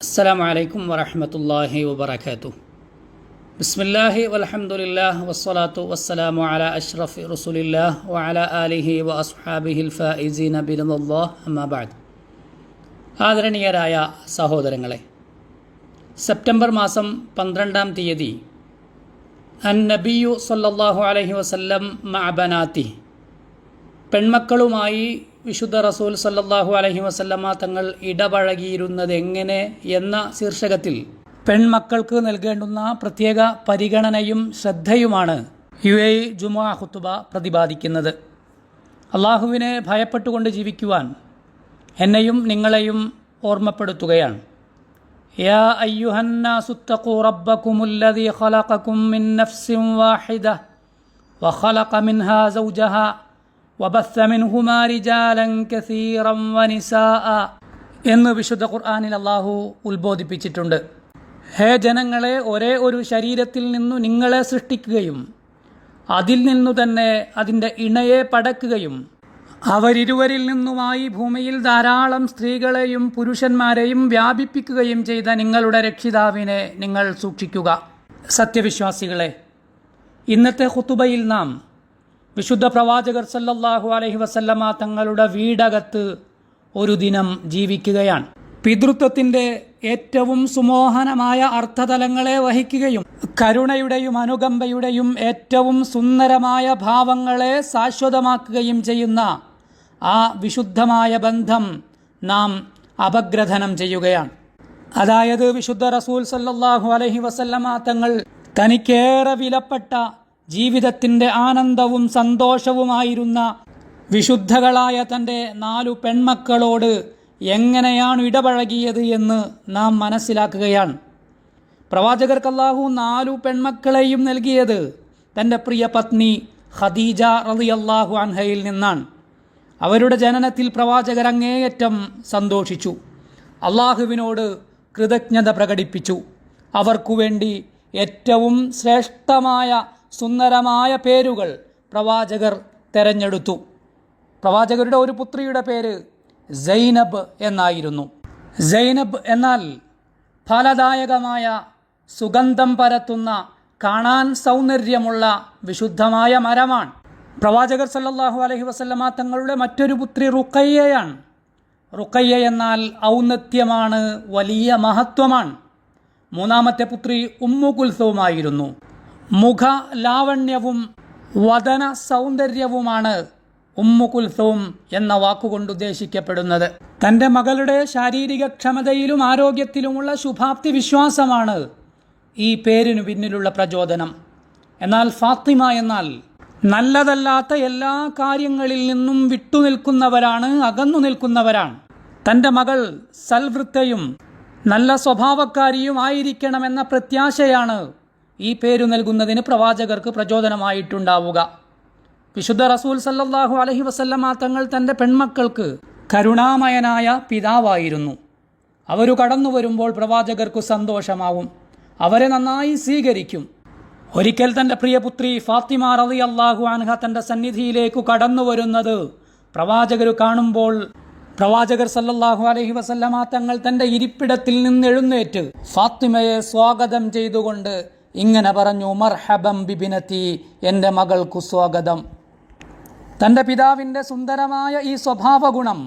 അസ്സലാമു അലൈക്കും വറഹ്മത്തുള്ളാഹി വബറകാതുഹു. ബിസ്മില്ലാഹി വൽഹംദുലില്ലാഹി വസ്സലാത്തു വസ്സലാമു അലാ അഷ്റഫി റസൂലില്ലാഹി വഅലാ ആലിഹി വഅസ്ഹാബിഹിൽ ഫായിസീന ബിറളില്ലാഹി അമ്മാ ബഅദ്. ആദരണീയരായ സഹോദരങ്ങളെ, സെപ്റ്റംബർ മാസം 12-ാം തീയതി അൻ-നബിയ്യു സ്വല്ലല്ലാഹു അലൈഹി വസല്ലം മഅ ബനാതി, പെൺമക്കളുമായി വിശുദ്ധ റസൂൽ സല്ലല്ലാഹു അലൈഹി വസല്ലമ തങ്ങൾ ഇടപഴകിയിരുന്നത് എങ്ങനെ എന്ന ശീർഷകത്തിൽ പെൺമക്കൾക്ക് നൽകേണ്ടുന്ന പ്രത്യേക പരിഗണനയും ശ്രദ്ധയുമാണ് UAE ജുമുഅ ഖുതുബ പ്രതിപാദിക്കുന്നത്. അള്ളാഹുവിനെ ഭയപ്പെട്ടുകൊണ്ട് ജീവിക്കുവാൻ എന്നെയും നിങ്ങളെയും ഓർമ്മപ്പെടുത്തുകയാണ്. യാ അയ്യുഹന്നാസു തഖൂ റബ്ബകുമുല്ലദീ ഖലഖകും മിൻ നഫ്സിൻ വാഹിദ വഖലഖ മിൻഹാ സൗജഹാ വബസ്സ മിൻഹുമാ റിജാലൻ കസീറൻ വനിസാഅ എന്ന് വിശുദ്ധ ഖുർആനിൽ അള്ളാഹു ഉത്ബോധിപ്പിച്ചിട്ടുണ്ട്. ഹേ ജനങ്ങളെ, ഒരേ ഒരു ശരീരത്തിൽ നിന്നു നിങ്ങളെ സൃഷ്ടിക്കുകയും അതിൽ നിന്നു തന്നെ അതിൻ്റെ ഇണയെ പടക്കുകയും അവരിരുവരിൽ നിന്നുമായി ഭൂമിയിൽ ധാരാളം സ്ത്രീകളെയും പുരുഷന്മാരെയും വ്യാപിപ്പിക്കുകയും ചെയ്ത നിങ്ങളുടെ രക്ഷിതാവിനെ നിങ്ങൾ സൂക്ഷിക്കുക. സത്യവിശ്വാസികളെ, ഇന്നത്തെ ഖുതുബയിൽ നാം വിശുദ്ധ പ്രവാചകർ സല്ലല്ലാഹു അലൈഹി വസല്ലമ തങ്ങളുടെ വീടകത്ത് ഒരു ദിനം ജീവിക്കുകയാണ്. പിതൃത്വത്തിൻ്റെ ഏറ്റവും സുമോഹനമായ അർത്ഥതലങ്ങളെ വഹിക്കുകയും കരുണയുടെയും അനുകമ്പയുടെയും ഏറ്റവും സുന്ദരമായ ഭാവങ്ങളെ ശാശ്വതമാക്കുകയും ചെയ്യുന്ന ആ വിശുദ്ധമായ ബന്ധം നാം അപഗ്രഥനം ചെയ്യുകയാണ്. അതായത് വിശുദ്ധ റസൂൽ സല്ലല്ലാഹു അലൈഹി വസല്ലമ തങ്ങൾ തനിക്കേറെ വിലപ്പെട്ട ജീവിതത്തിൻ്റെ ആനന്ദവും സന്തോഷവുമായിരുന്ന വിശുദ്ധകളായ തൻ്റെ 4 പെൺമക്കളോട് എങ്ങനെയാണ് ഇടപഴകിയത് എന്ന് നാം മനസ്സിലാക്കുകയാണ്. പ്രവാചകർക്ക് അല്ലാഹു 4 പെൺമക്കളെയും നൽകിയത് തൻ്റെ പ്രിയ പത്നി ഖദീജ റളിയല്ലാഹു അൻഹയിൽ നിന്നാണ്. അവരുടെ ജനനത്തിൽ പ്രവാചകർ അങ്ങേയറ്റം സന്തോഷിച്ചു, അള്ളാഹുവിനോട് കൃതജ്ഞത പ്രകടിപ്പിച്ചു. അവർക്കു വേണ്ടി ഏറ്റവും ശ്രേഷ്ഠമായ സുന്ദരമായ പേരുകൾ പ്രവാചകർ തെരഞ്ഞെടുത്തു. പ്രവാചകരുടെ ഒരു പുത്രിയുടെ പേര് സൈനബ് എന്നായിരുന്നു. സൈനബ് എന്നാൽ ഫലദായകമായ, സുഗന്ധം പരത്തുന്ന, കാണാൻ സൗന്ദര്യമുള്ള വിശുദ്ധമായ മരമാണ്. പ്രവാചകർ സല്ലല്ലാഹു അലൈഹി വസല്ലമ തങ്ങളുടെ മറ്റൊരു പുത്രി റുഖയ്യയാണ്. റുഖയ്യ എന്നാൽ ഔന്നത്യമാണ്, വലിയ മഹത്വമാണ്. മൂന്നാമത്തെ പുത്രി ഉമ്മു കുൽസൂമായിരുന്നു. മുഖ ലാവണ്യവും വദന സൗന്ദര്യവുമാണ് ഉമ്മു കുൽസൂം എന്ന വാക്കുകൊണ്ട് ഉദ്ദേശിക്കപ്പെടുന്നത്. തൻ്റെ മകളുടെ ശാരീരിക ക്ഷമതയിലും ആരോഗ്യത്തിലുമുള്ള ശുഭാപ്തി വിശ്വാസമാണ് ഈ പേരിനു പിന്നിലുള്ള പ്രചോദനം. എന്നാൽ ഫാത്തിമ എന്നാൽ നല്ലതല്ലാത്ത എല്ലാ കാര്യങ്ങളിൽ നിന്നും വിട്ടുനിൽക്കുന്നവരാണ്, അകന്നു നിൽക്കുന്നവരാണ്. തൻ്റെ മകൾ സൽവൃത്തയും നല്ല സ്വഭാവക്കാരിയും ആയിരിക്കണമെന്ന പ്രത്യാശയാണ് ഈ പേരു നൽകുന്നതിന് പ്രവാചകർക്ക് പ്രചോദനമായിട്ടുണ്ടാവുക. വിശുദ്ധ റസൂൽ സല്ലല്ലാഹു അലൈഹി വസല്ലമ തങ്ങൾ തൻ്റെ പെൺമക്കൾക്ക് കരുണാമയനായ പിതാവായിരുന്നു. അവർ കടന്നു വരുമ്പോൾ പ്രവാചകർക്ക് സന്തോഷമാവും, അവരെ നന്നായി സ്വീകരിക്കും. ഒരിക്കൽ തൻ്റെ പ്രിയപുത്രി ഫാത്തിമ റളിയല്ലാഹു അൻഹ തൻ്റെ സന്നിധിയിലേക്ക് കടന്നു വരുന്നത് പ്രവാചകർ കാണുമ്പോൾ പ്രവാചകർ സല്ലല്ലാഹു അലൈഹി വസല്ലമ തങ്ങൾ തൻ്റെ ഇരിപ്പിടത്തിൽ നിന്ന് എഴുന്നേറ്റ് ഫാത്തിമയെ സ്വാഗതം ചെയ്തുകൊണ്ട് ഇങ്ങനെ പറഞ്ഞു, മർഹബം ബിബിനത്തി, എൻ്റെ മകൾക്കു സ്വാഗതം. തൻ്റെ പിതാവിൻ്റെ സുന്ദരമായ ഈ സ്വഭാവ ഗുണം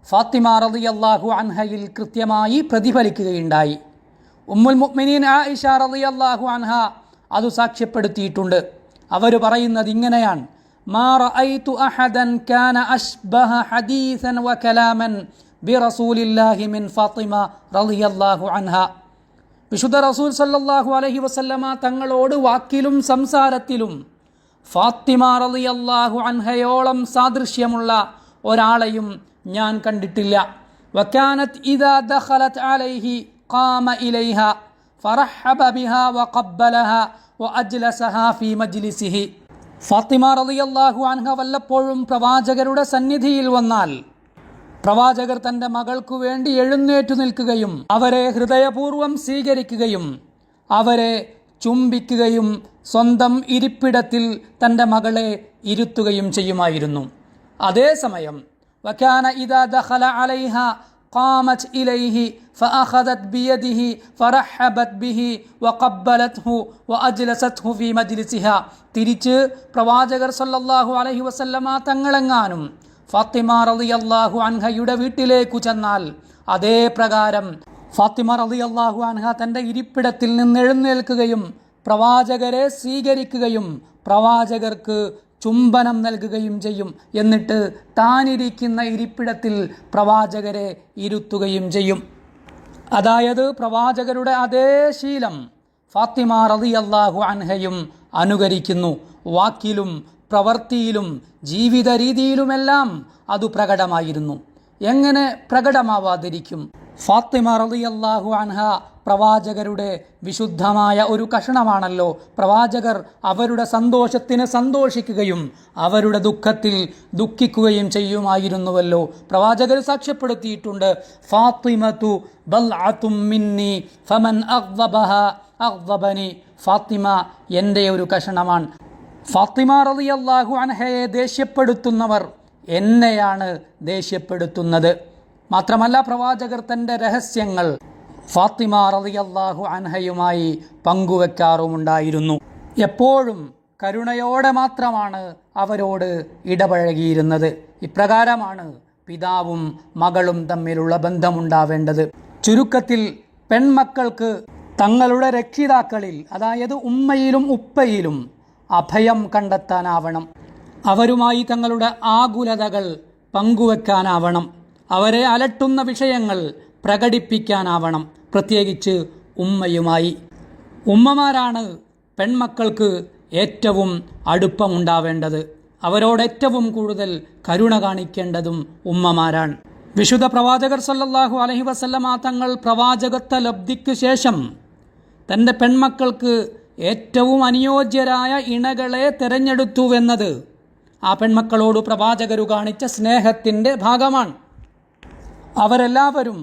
ഫാത്തിമ റളിയല്ലാഹു അൻഹയിൽ കൃത്യമായി പ്രതിഫലിക്കുകയുണ്ടായി. ഉമ്മുൽ മുഅ്മിനീൻ ആയിഷ റളിയല്ലാഹു അൻഹ അത് സാക്ഷ്യപ്പെടുത്തിയിട്ടുണ്ട്. അവർ പറയുന്നത് ഇങ്ങനെയാണ്, മാ റഅയ്തു അഹദൻ കാന അശ്ബഹ ഹദീസൻ വകലാമൻ ബിറസൂലില്ലാഹി മിൻ ഫാത്തിമ റളിയല്ലാഹു അൻഹ. വിശുദ്ധ റസൂൽ സല്ലല്ലാഹു അലൈഹി വസല്ലമ തങ്ങളോട് വാക്കിലും സംസാരത്തിലും ഫാത്തിമ റളിയല്ലാഹു അൻഹയോളം സാദൃശ്യമുള്ള ഒരാളെയും ഞാൻ കണ്ടിട്ടില്ല. വകാനത് ഇദാ ദഖലത് അലൈഹി ഖാമ ഇലൈഹ ഫറഹബ ബിഹാ വഖബ്ബലഹാ വഅജ്ലസഹാ ഫീ മജ്ലിസിഹി. ഫാത്തിമ റളിയല്ലാഹു അൻഹ വല്ലപ്പോഴും പ്രവാചകരുടെ സന്നിധിയിൽ വന്നാൽ പ്രവാചകർ തൻ്റെ മകൾക്കു വേണ്ടി എഴുന്നേറ്റു നിൽക്കുകയും അവരെ ഹൃദയപൂർവ്വം സ്വീകരിക്കുകയും അവരെ ചുംബിക്കുകയും സ്വന്തം ഇരിപ്പിടത്തിൽ തൻ്റെ മകളെ ഇരുത്തുകയും ചെയ്യുമായിരുന്നു. അതേസമയം വകാന ഇദാ ദഖല അലൈഹ قامت إليه فأخذت بيده فرحبت به وقبلته وأجلسته في مجلسها. തിരിച്ച് പ്രവാചകർ സല്ലല്ലാഹു അലൈഹി വസല്ലമ തങ്ങളെങ്ങാനും ഫാത്തിമ റളിയല്ലാഹു അൻഹയുടെ വീട്ടിലേക്കു ചെന്നാൽ അതേ പ്രകാരം ഫാത്തിമ റളിയല്ലാഹു അൻഹ തൻ്റെ ഇരിപ്പിടത്തിൽ നിന്ന് എഴുന്നേൽക്കുകയും പ്രവാചകരെ സ്വീകരിക്കുകയും പ്രവാചകർക്ക് ചുംബനം നൽകുകയും ചെയ്യും. എന്നിട്ട് താനിരിക്കുന്ന ഇരിപ്പിടത്തിൽ പ്രവാചകരെ ഇരുത്തുകയും ചെയ്യും. അതായത് പ്രവാചകരുടെ അതേ ശീലം ഫാത്തിമ റളിയല്ലാഹു അൻഹയും അനുകരിക്കുന്നു. വാക്കിലും പ്രവൃത്തിയിലും ജീവിത രീതിയിലുമെല്ലാം അത് പ്രകടമായിരുന്നു. എങ്ങനെ പ്രകടമാവാതിരിക്കും? ഫാത്തിമ റളിയല്ലാഹു അൻഹ പ്രവാചകരുടെ വിശുദ്ധമായ ഒരു കഷണമാണല്ലോ. പ്രവാചകർ അവരുടെ സന്തോഷത്തിന് സന്തോഷിക്കുകയും അവരുടെ ദുഃഖത്തിൽ ദുഃഖിക്കുകയും ചെയ്യുമായിരുന്നുവല്ലോ. പ്രവാചകർ സാക്ഷ്യപ്പെടുത്തിയിട്ടുണ്ട്, ഫാത്തിമതു ബൽഅതും മിന്നി ഫമൻ അഗ്ദബഹ അഗ്ദബനി. ഫാത്തിമ എൻ്റെ ഒരു കഷണമാണ്. ഫാത്തിമ റളിയല്ലാഹു അൻഹയെ ദേഷ്യപ്പെടുത്തുന്നവർ എന്നെയാണ് ദേഷ്യപ്പെടുത്തുന്നത്. മാത്രമല്ല പ്രവാചകർ തൻ്റെ രഹസ്യങ്ങൾ ഫാത്തിമ റളിയല്ലാഹു അൻഹയുമായി പങ്കുവെക്കാറുമുണ്ടായിരുന്നു. എപ്പോഴും കരുണയോടെ മാത്രമാണ് അവരോട് ഇടപഴകിയിരുന്നത്. ഇപ്രകാരമാണ് പിതാവും മകളും തമ്മിലുള്ള ബന്ധമുണ്ടാവേണ്ടത്. ചുരുക്കത്തിൽ പെൺമക്കൾക്ക് തങ്ങളുടെ രക്ഷിതാക്കളിൽ, അതായത് ഉമ്മയിലും ഉപ്പയിലും അഭയം കണ്ടെത്താനാവണം. അവരുമായി തങ്ങളുടെ ആകുലതകൾ പങ്കുവെക്കാനാവണം. അവരെ അലട്ടുന്ന വിഷയങ്ങൾ പ്രകടിപ്പിക്കാനാവണം. പ്രത്യേകിച്ച് ഉമ്മയുമായി. ഉമ്മമാരാണ് പെൺമക്കൾക്ക് ഏറ്റവും അടുപ്പമുണ്ടാവേണ്ടത്. അവരോട് ഏറ്റവും കൂടുതൽ കരുണ കാണിക്കേണ്ടതും ഉമ്മമാരാണ്. വിശുദ്ധ പ്രവാചകർ സല്ലല്ലാഹു അലൈഹി വസല്ലമ തങ്ങൾ പ്രവാചകത്വ ലബ്ധിക്ക് ശേഷം തൻ്റെ പെൺമക്കൾക്ക് ഏറ്റവും അനുയോജ്യരായ ഇണകളെ തിരഞ്ഞെടുത്തുവെന്നത് ആ പെൺമക്കളോട് പ്രവാചകരു കാണിച്ച സ്നേഹത്തിൻ്റെ ഭാഗമാണ്. അവരെല്ലാവരും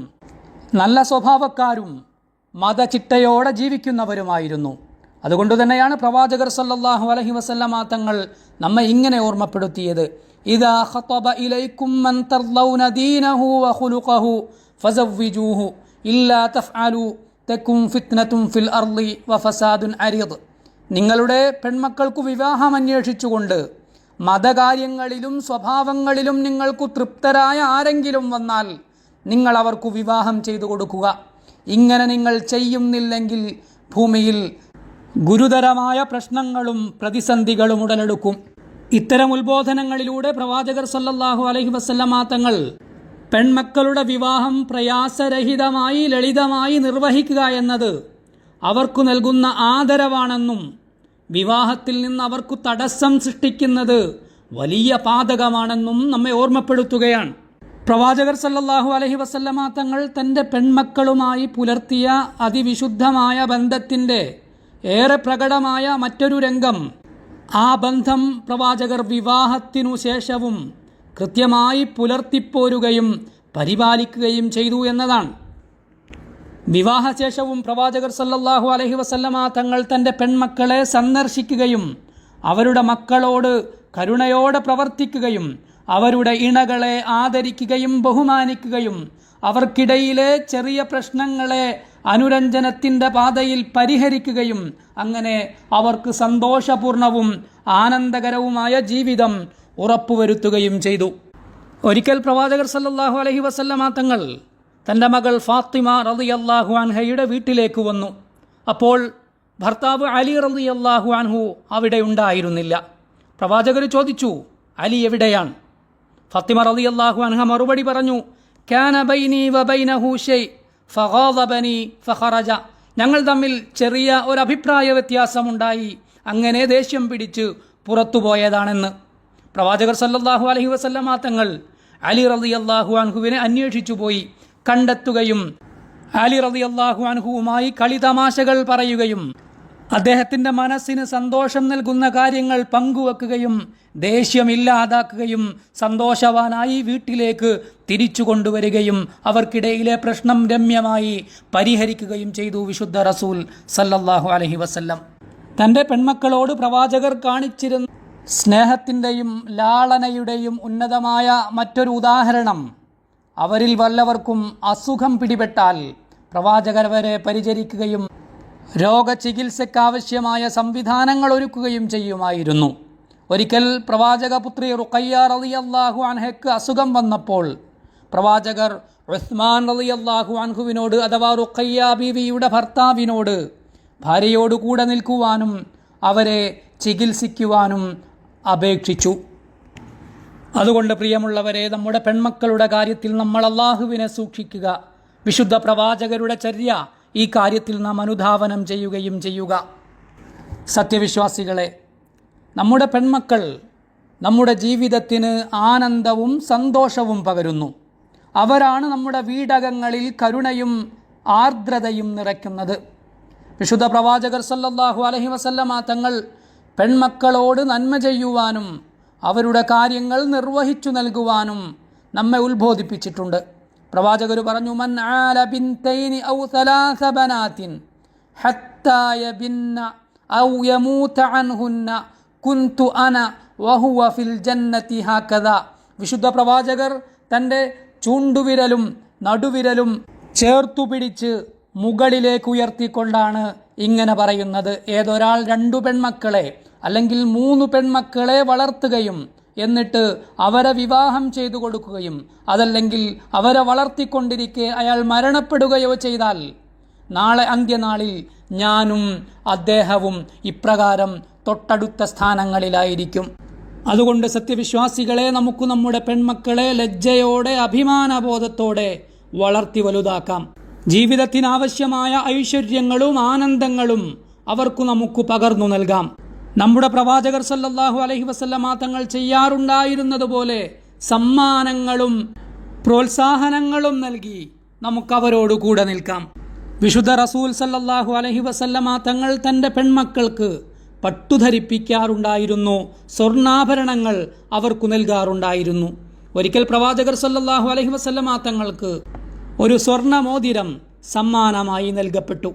നല്ല സ്വഭാവക്കാരും മതചിട്ടയോടെ ജീവിക്കുന്നവരുമായിരുന്നു. അതുകൊണ്ട് തന്നെയാണ് പ്രവാചകർ സല്ലല്ലാഹു അലൈഹി വസല്ലമ തങ്ങൾ നമ്മെ ഇങ്ങനെ ഓർമ്മപ്പെടുത്തിയത്, ഇദാ ഖതബ ഇലൈക്കും മൻ തർളൗന ദീനഹു വഖുലുഖഹു ഫസവ്വിജൂഹു ഇല്ലാ തഫ്അലു തകും ഫിത്നതുൻ ഫിൽ അർളി വഫസാദുൻ അരീദ്. നിങ്ങളുടെ പെൺമക്കൾക്കു വിവാഹം അന്വേഷിച്ചുകൊണ്ട് മതകാര്യങ്ങളിലും സ്വഭാവങ്ങളിലും നിങ്ങൾക്കു തൃപ്തരായ ആരെങ്കിലും വന്നാൽ നിങ്ങൾ അവർക്കു വിവാഹം ചെയ്തു കൊടുക്കുക. ഇങ്ങനെ നിങ്ങൾ ചെയ്യുന്നില്ലെങ്കിൽ ഭൂമിയിൽ ഗുരുതരമായ പ്രശ്നങ്ങളും പ്രതിസന്ധികളും ഉടലെടുക്കും. ഇത്തരം ഉത്ബോധനങ്ങളിലൂടെ പ്രവാചകർ സല്ലല്ലാഹു അലൈഹി വസല്ലമ തങ്ങൾ പെൺമക്കളുടെ വിവാഹം പ്രയാസരഹിതമായി ലളിതമായി നിർവഹിക്കുക എന്നത് അവർക്കു നൽകുന്ന ആദരവാണെന്നും വിവാഹത്തിൽ നിന്ന് അവർക്കു തടസ്സം സൃഷ്ടിക്കുന്നത് വലിയ പാതകമാണെന്നും നമ്മെ ഓർമ്മപ്പെടുത്തുകയാണ്. പ്രവാചകർ സല്ലല്ലാഹു അലൈഹി വസല്ലമ തങ്ങൾ തൻ്റെ പെൺമക്കളുമായി പുലർത്തിയ അതിവിശുദ്ധമായ ബന്ധത്തിൻ്റെ ഏറെ പ്രകടമായ മറ്റൊരു രംഗം, ആ ബന്ധം പ്രവാചകർ വിവാഹത്തിനു ശേഷവും കൃത്യമായി പുലർത്തിപ്പോരുകയും പരിപാലിക്കുകയും ചെയ്തു എന്നതാണ്. വിവാഹശേഷവും പ്രവാചകർ സല്ലല്ലാഹു അലൈഹി വസല്ലമ തങ്ങൾ തൻ്റെ പെൺമക്കളെ സന്ദർശിക്കുകയും അവരുടെ മക്കളോട് കരുണയോടെ പ്രവർത്തിക്കുകയും അവരുടെ ഇണകളെ ആദരിക്കുകയും ബഹുമാനിക്കുകയും അവർക്കിടയിലെ ചെറിയ പ്രശ്നങ്ങളെ അനുരഞ്ജനത്തിൻ്റെ പാതയിൽ പരിഹരിക്കുകയും അങ്ങനെ അവർക്ക് സന്തോഷപൂർണവും ആനന്ദകരവുമായ ജീവിതം ഉറപ്പുവരുത്തുകയും ചെയ്തു. ഒരിക്കൽ പ്രവാചകർ സല്ലല്ലാഹു അലൈഹി വസല്ലമ തങ്ങൾ തൻ്റെ മകൾ ഫാത്തിമ റളിയല്ലാഹു അൻഹയുടെ വീട്ടിലേക്ക് വന്നു. അപ്പോൾ ഭർത്താവ് അലി റളിയല്ലാഹു അൻഹു അവിടെ ഉണ്ടായിരുന്നില്ല. പ്രവാചകർ ചോദിച്ചു, അലി എവിടെയാണ്? ഫാത്തിമ റളിയല്ലാഹു അൻഹ മറുപടി പറഞ്ഞു, കാന ബൈനി വബൈനഹു ഷൈ ഫഗാദബനി ഫഖറജ. ഞങ്ങൾ തമ്മിൽ ചെറിയ ഒരു അഭിപ്രായ വ്യത്യാസമുണ്ടായി, അങ്ങനെ ദേഷ്യം പിടിച്ച് പുറത്തുപോയതാണെന്ന്. പ്രവാചകർ സല്ലല്ലാഹു അലൈഹി വസല്ലമ തങ്ങൾ അലി റളിയല്ലാഹു അൻഹുവിനെ അന്വേഷിച്ചു പോയി. കണ്ടെത്തുകയും അലി റളിയല്ലാഹു അൻഹുവുമായി കളിതമാശകൾ പറയുകയും അദ്ദേഹത്തിൻ്റെ മനസ്സിന് സന്തോഷം നൽകുന്ന കാര്യങ്ങൾ പങ്കുവെക്കുകയും ദേഷ്യമില്ലാതാക്കുകയും സന്തോഷവാനായി വീട്ടിലേക്ക് തിരിച്ചു കൊണ്ടുവരികയും അവർക്കിടയിലെ പ്രശ്നം രമ്യമായി പരിഹരിക്കുകയും ചെയ്തു വിശുദ്ധ റസൂൽ സല്ലല്ലാഹു അലൈഹി വസല്ലം. തൻ്റെ പെൺമക്കളോട് പ്രവാചകർ കാണിച്ചിരുന്ന സ്നേഹത്തിൻ്റെയും ലാളനയുടെയും ഉന്നതമായ മറ്റൊരു ഉദാഹരണം അവരിൽ വല്ലവർക്കും അസുഖം പിടിപെട്ടാൽ പ്രവാചകർ അവരെ പരിചരിക്കുകയും രോഗചികിത്സയ്ക്കാവശ്യമായ സംവിധാനങ്ങൾ ഒരുക്കുകയും ചെയ്യുമായിരുന്നു. ഒരിക്കൽ പ്രവാചകപുത്രി റുഖയ്യ റളിയല്ലാഹു അൻഹയ്ക്ക് അസുഖം വന്നപ്പോൾ പ്രവാചകർ ഉസ്മാൻ റളിയല്ലാഹു അൻഹുവിനോട്, അഥവാ റുഖയ്യ ബീവിയുടെ ഭർത്താവിനോട്, ഭാര്യയോട് കൂടെ നിൽക്കുവാനും അവരെ ചികിത്സിക്കുവാനും അപേക്ഷിച്ചു. അതുകൊണ്ട് പ്രിയമുള്ളവരെ, നമ്മുടെ പെൺമക്കളുടെ കാര്യത്തിൽ നമ്മൾ അള്ളാഹുവിനെ സൂക്ഷിക്കുക. വിശുദ്ധ പ്രവാചകരുടെ ചര്യ ഈ കാര്യത്തിൽ നാം അനുധാവനം ചെയ്യുകയും ചെയ്യുക. സത്യവിശ്വാസികളെ, നമ്മുടെ പെൺമക്കൾ നമ്മുടെ ജീവിതത്തിന് ആനന്ദവും സന്തോഷവും പകരുന്നു. അവരാണ് നമ്മുടെ വീടകങ്ങളിൽ കരുണയും ആർദ്രതയും നിറയ്ക്കുന്നത്. വിശുദ്ധ പ്രവാചകർ സല്ലല്ലാഹു അലൈഹി വസല്ലമ തങ്ങൾ പെൺമക്കളോട് നന്മ ചെയ്യുവാനും അവരുടെ കാര്യങ്ങൾ നിർവഹിച്ചു നൽകുവാനും നമ്മെ ഉത്ബോധിപ്പിച്ചിട്ടുണ്ട്. പ്രവാചകർ പറഞ്ഞു, മൻ ആല ബിൻതൈനി ഔ സലാസ ബനാതിൻ ഹത്താ യബിന്ന ഔ യമൂത അൻഹുന്ന കുന്തു അന വഹുവ ഫിൽ ജന്നതി ഹകദാ. വിശുദ്ധ പ്രവാചകർ തൻ്റെ ചൂണ്ടുവിരലും നടുവിരലും ചേർത്തു പിടിച്ച് മുകളിലേക്ക് ഉയർത്തിക്കൊണ്ടാണ് ഇങ്ങനെ പറയുന്നത്. ഏതൊരാൾ 2 പെൺമക്കളെ അല്ലെങ്കിൽ 3 പെൺമക്കളെ വളർത്തുകയും എന്നിട്ട് അവരെ വിവാഹം ചെയ്തു കൊടുക്കുകയും അതല്ലെങ്കിൽ അവരെ വളർത്തിക്കൊണ്ടിരിക്കെ അയാൾ മരണപ്പെടുകയോ ചെയ്താൽ നാളെ അന്ത്യനാളിൽ ഞാനും അദ്ദേഹവും ഇപ്രകാരം തൊട്ടടുത്ത സ്ഥാനങ്ങളിലായിരിക്കും. അതുകൊണ്ട് സത്യവിശ്വാസികളെ, നമുക്ക് നമ്മുടെ പെൺമക്കളെ ലജ്ജയോടെ അഭിമാനബോധത്തോടെ വളർത്തി വലുതാക്കാം. ജീവിതത്തിനാവശ്യമായ ഐശ്വര്യങ്ങളും ആനന്ദങ്ങളും അവർക്ക് നമുക്ക് പകർന്നു നൽകാം. നമ്മുടെ പ്രവാചകർ സല്ലല്ലാഹു അലൈഹി വസല്ലമ തങ്ങൾ ചെയ്യാറുണ്ടായിരുന്നതുപോലെ സമ്മാനങ്ങളും പ്രോത്സാഹനങ്ങളും നൽകി നമുക്കവരോട് കൂടെ നിൽക്കാം. വിശുദ്ധ റസൂൽ സല്ലല്ലാഹു അലൈഹി വസല്ലമ തങ്ങൾ തൻ്റെ പെൺമക്കൾക്ക് പട്ടുധരിപ്പിക്കാറുണ്ടായിരുന്നു. സ്വർണ്ണാഭരണങ്ങൾ അവർക്കു നൽകാറുണ്ടായിരുന്നു. ഒരിക്കൽ പ്രവാചകർ സല്ലല്ലാഹു അലൈഹി വസല്ലമ തങ്ങൾക്ക് ഒരു സ്വർണ്ണ മോതിരം സമ്മാനമായി നൽകപ്പെട്ടു.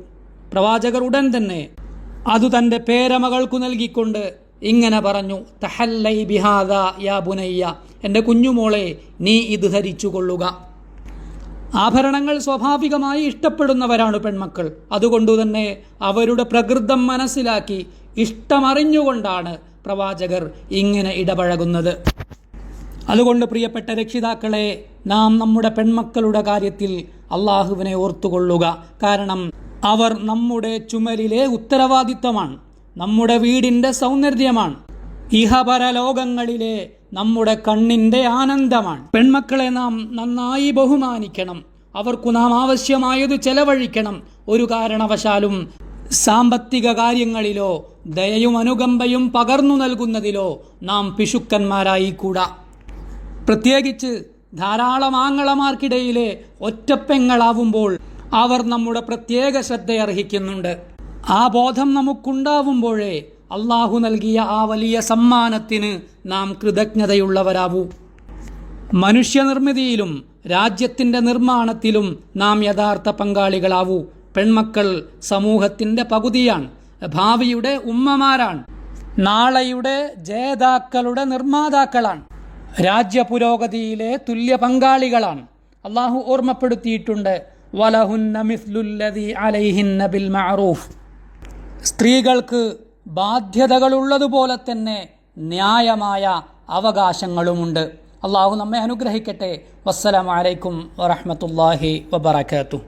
പ്രവാചകർ ഉടൻ തന്നെ അത് തൻ്റെ പേരമകൾക്കു നൽകിക്കൊണ്ട് ഇങ്ങനെ പറഞ്ഞു, തഹല്ലൈ ബിഹാദാ യാ ബുനയ്യ, എൻ്റെ കുഞ്ഞുമോളെ നീ ഇത് ധരിച്ചു കൊള്ളുക. ആഭരണങ്ങൾ സ്വാഭാവികമായി ഇഷ്ടപ്പെടുന്നവരാണ് പെൺമക്കൾ. അതുകൊണ്ടുതന്നെ അവരുടെ പ്രകൃതം മനസ്സിലാക്കി ഇഷ്ടമറിഞ്ഞുകൊണ്ടാണ് പ്രവാചകർ ഇങ്ങനെ ഇടപഴകുന്നത്. അതുകൊണ്ട് പ്രിയപ്പെട്ട രക്ഷിതാക്കളെ, നാം നമ്മുടെ പെൺമക്കളുടെ കാര്യത്തിൽ അള്ളാഹുവിനെ ഓർത്തുകൊള്ളുക. കാരണം അവർ നമ്മുടെ ചുമലിലെ ഉത്തരവാദിത്തമാണ്, നമ്മുടെ വീടിൻ്റെ സൗന്ദര്യമാണ്, ഇഹപരലോകങ്ങളിലെ നമ്മുടെ കണ്ണിൻ്റെ ആനന്ദമാണ്. പെൺമക്കളെ നാം നന്നായി ബഹുമാനിക്കണം. അവർക്കു നാം ആവശ്യമായത് ചെലവഴിക്കണം. ഒരു കാരണവശാലും സാമ്പത്തിക കാര്യങ്ങളിലോ ദയയും അനുകമ്പയും പകർന്നു നൽകുന്നതിലോ നാം പിശുക്കന്മാരായി കൂടാ. പ്രത്യേകിച്ച് ധാരാളം ആങ്ങളമാർക്കിടയിലെ ഒറ്റപ്പെങ്ങളാവുമ്പോൾ അവർ നമ്മുടെ പ്രത്യേക ശ്രദ്ധയർഹിക്കുന്നുണ്ട്. ആ ബോധം നമുക്കുണ്ടാവുമ്പോഴേ അള്ളാഹു നൽകിയ ആ വലിയ സമ്മാനത്തിന് നാം കൃതജ്ഞതയുള്ളവരാവൂ. മനുഷ്യനിർമ്മിതിയിലും രാജ്യത്തിൻ്റെ നിർമ്മാണത്തിലും നാം യഥാർത്ഥ പങ്കാളികളാവൂ. പെൺമക്കൾ സമൂഹത്തിൻ്റെ പകുതിയാണ്, ഭാവിയുടെ ഉമ്മമാരാണ്, നാളെയുടെ ജേതാക്കളുടെ നിർമ്മാതാക്കളാണ്, രാജ്യ പുരോഗതിയിലെ തുല്യ പങ്കാളികളാണ്. അള്ളാഹു ഓർമ്മപ്പെടുത്തിയിട്ടുണ്ട്, വലഹുന്ന മിസ്ലുല്ലദി അലൈഹിന്ന ബിൽ മഅറൂഫ്. സ്ത്രീകൾക്ക് ബാധ്യതകളുള്ളതുപോലെ തന്നെ ന്യായമായ അവകാശങ്ങളുമുണ്ട്. അള്ളാഹു നമ്മെ അനുഗ്രഹിക്കട്ടെ. വസ്സലാമു അലൈക്കും വറഹ്മത്തുള്ളാഹി വബറകാതുഹു.